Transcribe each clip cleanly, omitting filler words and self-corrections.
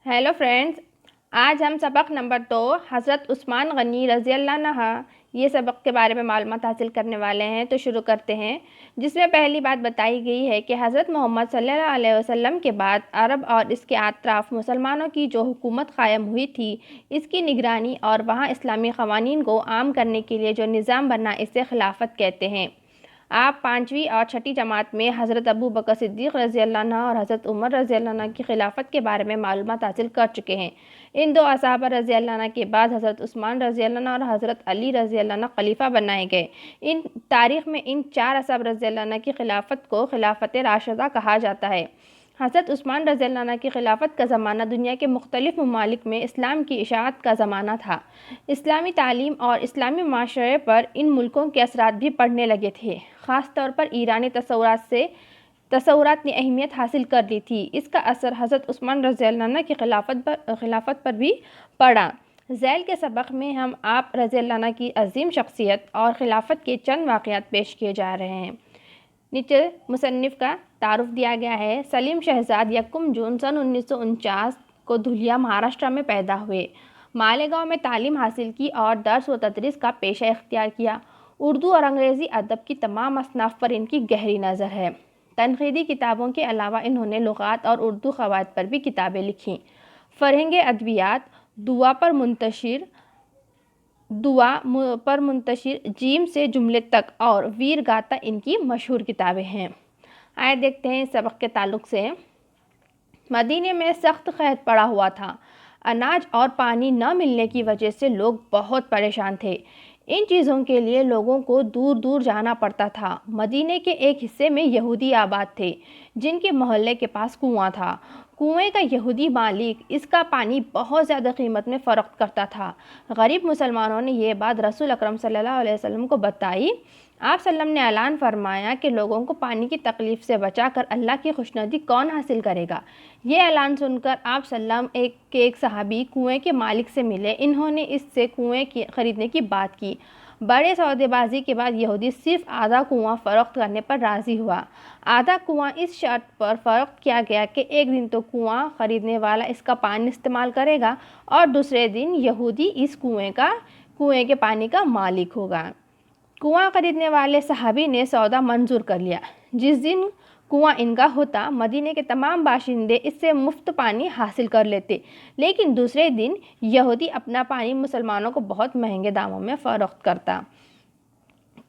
Hello friends, आज हम सबक नंबर 2 हज़रत उस्मान गनी रज़ी अल्लाह अन्हा ये सबक के बारे में मालूमात हासिल करने वाले हैं। तो शुरू करते हैं, जिसमें पहली बात बताई गई है कि हज़रत मोहम्मद सल्लल्लाहु अलैहि वसल्लम के बाद अरब और इसके अतराफ़ मुसलमानों की जो हुकूमत कायम हुई थी, इसकी निगरानी और वहाँ इस्लामी क़वानीन को आम करने के लिए जो निज़ाम बना, इसे खिलाफत कहते हैं। आप 5वीं और 6ठी जमात में हज़रत अबू बकर सिद्दीक़ रज़ी अल्लाह अन्हु और हज़रत उमर रज़ी अल्लाह अन्हु की खिलाफत के बारे में मालूमात हासिल कर चुके हैं। इन दो असहाबा रज़ी अल्लाह अन्हु के बाद हज़रत उस्मान रज़ी अल्लाह अन्हु और हज़रत अली रज़ी अल्लाह अन्हु खलीफा बनाए गए। इन तारीख़ में इन 4 असहाब रज़ी अल्लाह अन्हु की खिलाफत को खिलाफत राशिदा कहा जाता है। हज़रत उस्मान रज़ी अल्लाह अन्हु की खिलाफत का ज़माना दुनिया के मुख्तलिफ़ ममालिक में इस्लाम की इशाअत का ज़माना था। इस्लामी तालीम और इस्लामी माशरे पर इन मुल्कों के असरात भी पड़ने लगे थे। ख़ास तौर पर ईरानी तसव्वुरात ने अहमियत हासिल कर ली थी। इसका असर हज़रत उस्मान रज़ी अल्लाह अन्हु की खिलाफत पर भी पड़ा। ज़ैल के सबक में हम आप रज़ी अल्लाह अन्हु की अजीम शख्सियत और खिलाफत के चंद वाक़यात पेश किए जा रहे हैं। नीचे मुसन्निफ़ का तारुफ दिया गया है। सलीम शहज़ाद 1 जून सन 1949 को धुलिया, महाराष्ट्र में पैदा हुए। मालेगांव में तालीम हासिल की और दर्स व तदरीस का पेशा इख्तियार किया। उर्दू और अंग्रेज़ी अदब की तमाम असनाफ़ पर इनकी गहरी नज़र है। तनक़ीदी किताबों के अलावा इन्होंने लुग़ात और उर्दू क़वायद पर भी किताबें लिखीं। फ़रहंग अदबियात, दुआ पर मुंतशिर, जीम से जुमले तक और वीर गाथा इनकी मशहूर किताबें हैं। आइए देखते हैं इस सबक के ताल्लुक़ से। मदीने में सख्त क़हत पड़ा हुआ था। अनाज और पानी न मिलने की वजह से लोग बहुत परेशान थे। इन चीज़ों के लिए लोगों को दूर दूर जाना पड़ता था। मदीने के एक हिस्से में यहूदी आबाद थे, जिनके मोहल्ले के पास कुआं था। कुएं का यहूदी मालिक इसका पानी बहुत ज़्यादा कीमत में फ़रोख्त करता था। गरीब मुसलमानों ने यह बात रसूल अकरम सल्लल्लाहु अलैहि वसल्लम को बताई। आप सल्लम ने ऐलान फरमाया कि लोगों को पानी की तकलीफ़ से बचाकर अल्लाह की खुशनुदी कौन हासिल करेगा। ये ऐलान सुनकर आप सल्लम एक सहाबी कुएं के मालिक से मिले। इन्होंने इससे कुएं ख़रीदने की बात की। बड़े सौदेबाजी के बाद यहूदी सिर्फ आधा कुआं फ़रोख्त करने पर राज़ी हुआ। आधा कुआं इस शर्त पर फ़रोख्त किया गया कि एक दिन तो कुआं ख़रीदने वाला इसका पानी इस्तेमाल करेगा और दूसरे दिन यहूदी इस कुएं के पानी का मालिक होगा। कुआं ख़रीदने वाले सहाबी ने सौदा मंजूर कर लिया। जिस दिन कुआं इनका होता, मदीने के तमाम बाशिंदे इससे मुफ्त पानी हासिल कर लेते, लेकिन दूसरे दिन यहूदी अपना पानी मुसलमानों को बहुत महंगे दामों में फ़रोख्त करता।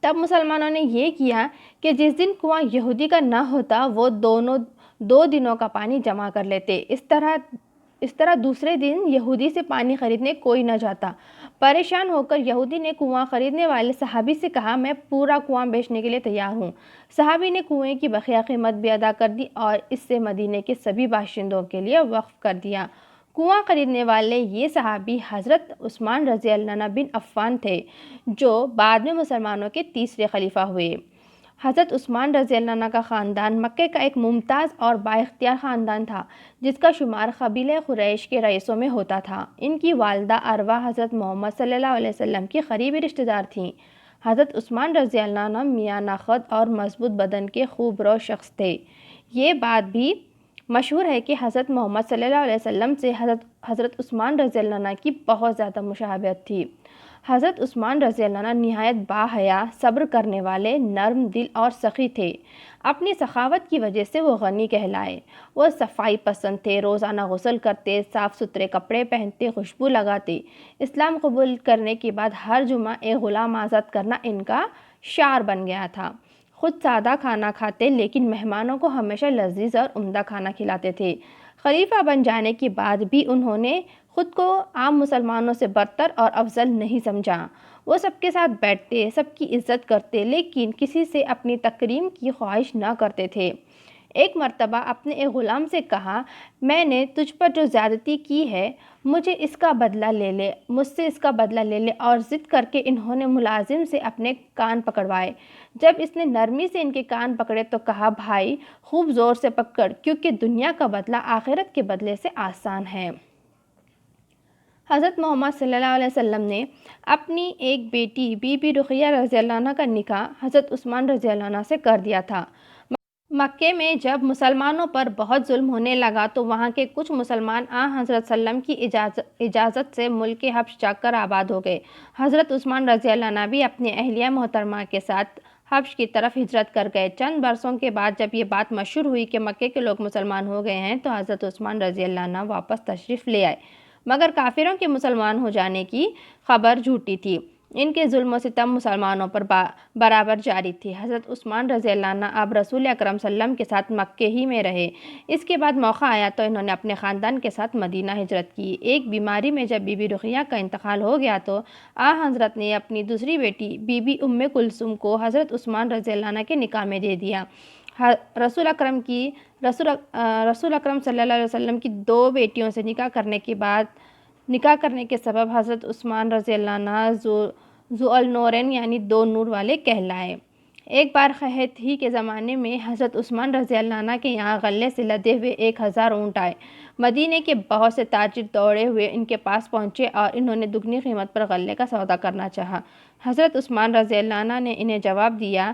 तब मुसलमानों ने ये किया कि जिस दिन कुआं यहूदी का न होता, वो 2 दिनों का पानी जमा कर लेते। इस तरह दूसरे दिन यहूदी से पानी ख़रीदने कोई न जाता। परेशान होकर यहूदी ने कुआं ख़रीदने वाले सहाबी से कहा, मैं पूरा कुआं बेचने के लिए तैयार हूँ। सहाबी ने कुएं की बकिया कीमत भी अदा कर दी और इससे मदीने के सभी बाशिंदों के लिए वक्फ कर दिया। कुआं ख़रीदने वाले ये सहाबी हज़रत उस्मान रज़ी अल्लाह बिन अफ़्फ़ान थे, जो बाद में मुसलमानों के तीसरे खलीफा हुए। हज़रत उस्मान रज़ी अल्लाह का ख़ानदान मक्के का एक मुमताज़ और बाइख्तियार ख़ानदान था, जिसका शुमार क़बीले कुरैश के रईसों में होता था। इनकी वालिदा अरवा हज़रत मोहम्मद सल्लल्लाहु अलैहि वसल्लम की क़रीबी रिश्तेदार थीं। हज़रत उस्मान रज़ी अल्लाह मियाँ नाख़द और मज़बूत बदन के खूबरो शख्स थे। ये बात भी मशहूर है कि हज़रत मोहम्मद सल्लल्लाहु अलैहि वसल्लम से हज़रत उस्मान रज़ी अल्लाह की बहुत ज़्यादा मुशाबहत थी। हज़रत उस्मान रज़ी अल्लाह निहायत बाहया, सब्र करने वाले, नर्म दिल और सख़ी थे। अपनी सखावत की वजह से वो गनी कहलाए। वो सफाई पसंद थे, रोज़ाना गुस्ल करते, साफ़ सुथरे कपड़े पहनते, खुशबू लगाते। इस्लाम कबूल करने के बाद हर जुमा एक ग़ुलाम आज़ाद करना इनका शार बन गया था। खुद सादा खाना खाते, लेकिन मेहमानों को हमेशा लजीज और उम्दा खाना खिलाते थे। खलीफा बन जाने के बाद भी उन्होंने खुद को आम मुसलमानों से बरतर और अफजल नहीं समझा। वो सबके साथ बैठते, सबकी इज़्ज़त करते, लेकिन किसी से अपनी तकरीम की ख्वाहिश न करते थे। एक मर्तबा अपने एक ग़ुलाम से कहा, मैंने तुझ पर जो ज़्यादती की है, मुझसे इसका बदला ले ले और ज़िद करके इन्होंने मुलाजिम से अपने कान पकड़वाए। जब इसने नरमी से इनके कान पकड़े तो कहा, भाई खूब ज़ोर से पकड़, क्योंकि दुनिया का बदला आखिरत के बदले से आसान है। हज़रत मोहम्मद सल्लल्लाहु अलैहि वसल्लम ने अपनी एक बेटी बीबी रुक़ैया रज़ी अल्लाह अन्हा का निकाह हज़रत उस्मान रज़ी अल्लाह अन्हा से कर दिया था। مکے میں جب مسلمانوں پر بہت ظلم ہونے لگا تو وہاں کے کچھ مسلمان حضرت وسلم کی اجازت سے ملک حبش جا کر آباد ہو گئے۔ حضرت عثمان رضی اللہ عنہ بھی اپنی اہلیہ محترمہ کے ساتھ حبش کی طرف ہجرت کر گئے۔ چند برسوں کے بعد جب یہ بات مشہور ہوئی کہ مکے کے لوگ مسلمان ہو گئے ہیں تو حضرت عثمان رضی اللہ عنہ واپس تشریف لے آئے، مگر کافروں کے مسلمان ہو جانے کی خبر جھوٹی تھی۔ ان کے ظلم و ستم مسلمانوں پر برابر جاری تھی۔ حضرت عثمان رضی اللہ عنہ اب رسول اکرم صلی اللہ علیہ وسلم کے ساتھ مکے ہی میں رہے۔ اس کے بعد موقع آیا تو انہوں نے اپنے خاندان کے ساتھ مدینہ ہجرت کی۔ ایک بیماری میں جب بی بی رقیہ کا انتقال ہو گیا تو حضرت نے اپنی دوسری بیٹی بی بی ام کلثوم کو حضرت عثمان رضی اللہ عنہ کے نکاح میں دے دیا۔ رسول اکرم صلی اللہ علیہ وسلم کی 2 بیٹیوں سے نکاح کرنے کے سبب حضرت عثمان رضی اللہ عنہ ذو النورین یعنی 2 نور والے کہلائے۔ ایک بار قحط ہی کے زمانے میں حضرت عثمان رضی اللہ عنہ کے یہاں غلے سے لدے ہوئے 1000 اونٹ آئے۔ مدینے کے بہت سے تاجر دوڑے ہوئے ان کے پاس پہنچے اور انہوں نے دگنی قیمت پر غلے کا سودا کرنا چاہا۔ حضرت عثمان رضی اللہ عنہ نے انہیں جواب دیا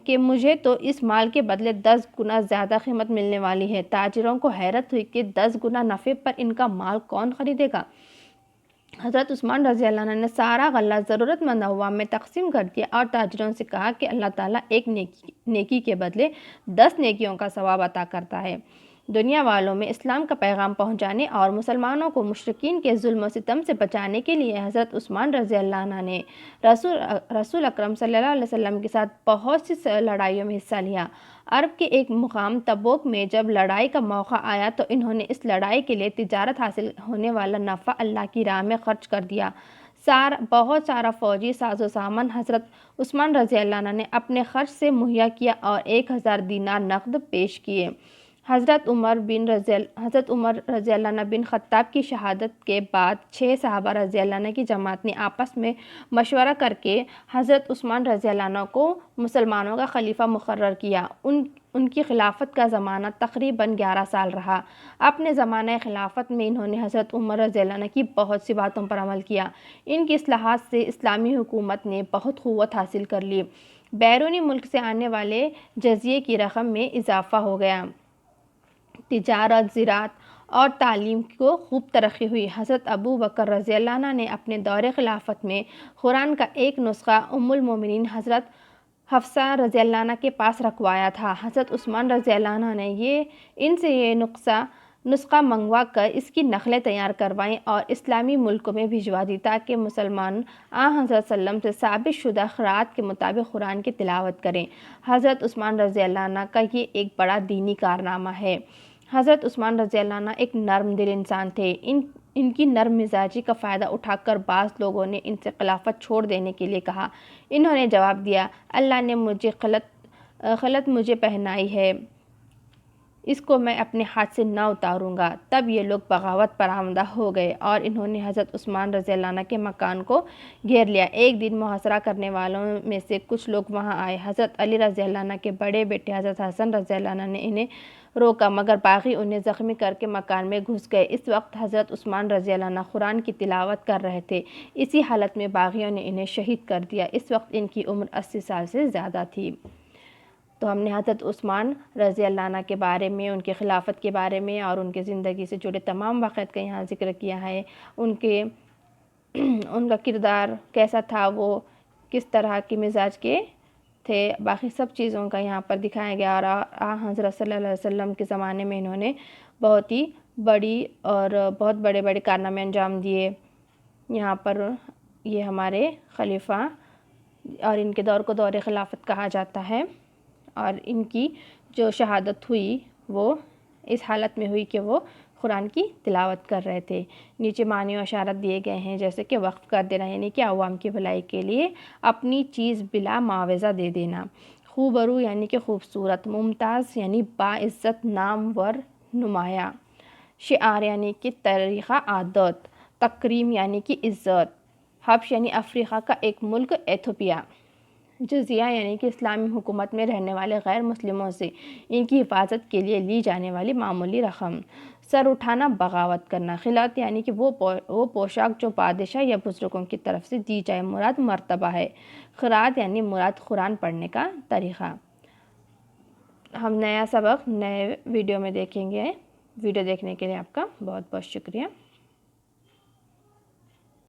کہ مجھے تو اس مال کے بدلے 10 گنا زیادہ قیمت ملنے والی ہے۔ تاجروں کو حیرت ہوئی کہ 10 گنا نفع پر ان کا مال کون خریدے گا؟ حضرت عثمان رضی اللہ عنہ نے سارا غلہ ضرورت مند عوام میں تقسیم کر دیا اور تاجروں سے کہا کہ اللہ تعالیٰ ایک نیکی کے بدلے 10 نیکیوں کا ثواب عطا کرتا ہے۔ دنیا والوں میں اسلام کا پیغام پہنچانے اور مسلمانوں کو مشرکین کے ظلم و ستم سے بچانے کے لیے حضرت عثمان رضی اللہ عنہ نے رسول اکرم صلی اللہ علیہ وسلم کے ساتھ بہت سی لڑائیوں میں حصہ لیا۔ عرب کے ایک مقام تبوک میں جب لڑائی کا موقع آیا تو انہوں نے اس لڑائی کے لیے تجارت حاصل ہونے والا نفع اللہ کی راہ میں خرچ کر دیا۔ بہت سارا فوجی ساز و سامان حضرت عثمان رضی اللہ عنہ نے اپنے خرچ سے مہیا کیا اور 1000 دینار نقد پیش کیے۔ حضرت عمر رضی اللہ عنہ بن خطاب کی شہادت کے بعد 6 صحابہ رضی اللہ عنہ کی جماعت نے آپس میں مشورہ کر کے حضرت عثمان رضی اللہ عنہ کو مسلمانوں کا خلیفہ مقرر کیا۔ ان کی خلافت کا زمانہ تقریباً 11 سال رہا۔ اپنے زمانہ خلافت میں انہوں نے حضرت عمر رضی اللہ عنہ کی بہت سی باتوں پر عمل کیا۔ ان کی اصلاحات سے اسلامی حکومت نے بہت قوت حاصل کر لی۔ بیرونی ملک سے آنے والے جزیے کی رقم میں اضافہ ہو گیا۔ تجارت، زراعت اور تعلیم کو خوب ترقی ہوئی۔ حضرت ابو بکر رضی اللہ عنہ نے اپنے دور خلافت میں قرآن کا ایک نسخہ ام المومنین حضرت حفصہ رضی اللہ عنہ کے پاس رکھوایا تھا۔ حضرت عثمان رضی اللہ عنہ نے ان سے یہ نسخہ منگوا کر اس کی نقلیں تیار کروائیں اور اسلامی ملکوں میں بھجوا دی تاکہ مسلمان حضرت صلی اللہ علیہ وسلم سے ثابت شدہ قرأت کے مطابق قرآن کی تلاوت کریں۔ حضرت عثمان رضی اللہ عنہ کا یہ ایک بڑا دینی کارنامہ ہے۔ حضرت عثمان رضی اللہ عنہ ایک نرم دل انسان تھے۔ ان کی نرم مزاجی کا فائدہ اٹھا کر بعض لوگوں نے ان سے خلافت چھوڑ دینے کے لیے کہا۔ انہوں نے جواب دیا، اللہ نے مجھے خلعت مجھے پہنائی ہے، اس کو میں اپنے ہاتھ سے نہ اتاروں گا۔ تب یہ لوگ بغاوت پر آمادہ ہو گئے اور انہوں نے حضرت عثمان رضی اللہ عنہ کے مکان کو گھیر لیا۔ ایک دن محاصرہ کرنے والوں میں سے کچھ لوگ وہاں آئے۔ حضرت علی رضی اللہ عنہ کے بڑے بیٹے حضرت حسن رضی اللہ عنہ نے انہیں روکا، مگر باغی انہیں زخمی کر کے مکان میں گھس گئے۔ اس وقت حضرت عثمان رضی اللہ عنہ قرآن کی تلاوت کر رہے تھے۔ اسی حالت میں باغیوں نے انہیں شہید کر دیا۔ اس وقت ان کی عمر 80 سال سے زیادہ تھی۔ تو ہم نے حضرت عثمان رضی اللہ عنہ کے بارے میں، ان کی خلافت کے بارے میں اور ان کی زندگی سے جڑے تمام واقعات کا یہاں ذکر کیا ہے۔ ان کا کردار کیسا تھا، وہ کس طرح کی مزاج کے تھے، باقی سب چیزوں کا یہاں پر دکھایا گیا۔ اور حضرت صلی اللہ علیہ وسلم کے زمانے میں انہوں نے بہت ہی بڑی اور بہت بڑے بڑے کارنامے انجام دیے۔ یہاں پر یہ ہمارے خلیفہ اور ان کے دور کو دور خلافت کہا جاتا ہے، اور ان کی جو شہادت ہوئی وہ اس حالت میں ہوئی کہ وہ قرآن کی تلاوت کر رہے تھے۔ نیچے معنی و اشارت دیے گئے ہیں، جیسے کہ وقف کر دینا یعنی کہ عوام کی بھلائی کے لیے اپنی چیز بلا معاوضہ دے دینا۔ خوبرو یعنی کہ خوبصورت، ممتاز یعنی باعزت، نامور، نمایاں، شعار یعنی کہ طریقہ عادت، تکریم یعنی کہ عزت۔ حبش یعنی افریقہ کا ایک ملک ایتھوپیا۔ جزیہ یعنی کہ اسلامی حکومت میں رہنے والے غیر مسلموں سے ان کی حفاظت کے لیے لی جانے والی معمولی رقم۔ سر اٹھانا، بغاوت کرنا۔ خلعت یعنی کہ وہ پوشاک جو بادشاہ یا بزرگوں کی طرف سے دی جائے، مراد مرتبہ ہے۔ قرأت یعنی مراد قرآن پڑھنے کا طریقہ۔ ہم نیا سبق نئے ویڈیو میں دیکھیں گے۔ ویڈیو دیکھنے کے لیے آپ کا بہت بہت شکریہ۔